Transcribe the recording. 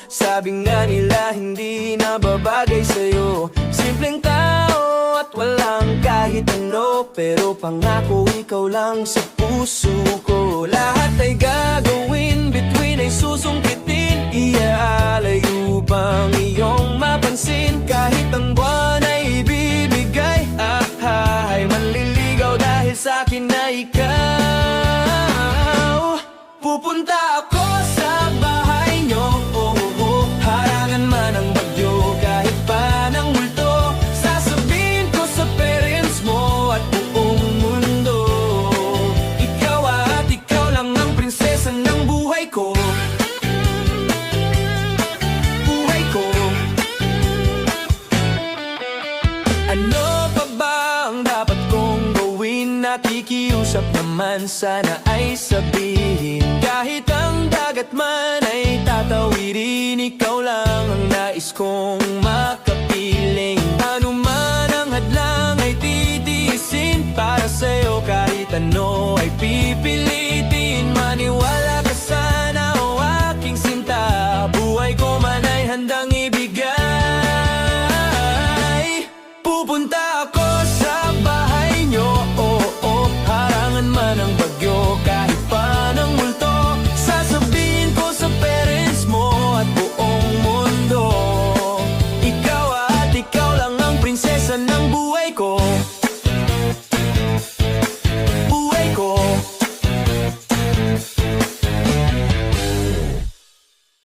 Sabi nga nila hindi nababagay sa'yo. Simpleng tao at walang kahit ano, pero pangako ikaw lang sa puso ko. Lahat ay gagawin, bituin ay susungkitin. Iaalayo bang iyong mapansin? Kahit ang buwan ay ibibigay, ay manliligaw dahil sa'kin na ikaw. Pupunta ako sa bahay nyo, harangan man ang bagyo, kahit pa ng multo. Sasabihin ko sa parents mo at buong mundo, ikaw at ikaw lang ang prinsesa ng buhay ko. Buhay ko. Ano pa ba ang dapat kong gawin? Nakikiusap naman, sana ay sabihin. Kahit ang dagat man ay tatawirin, ikaw lang ang nais kong makapiling. Ano man ang hadlang ay titiisin, para sa'yo kahit ano ay pipiliin.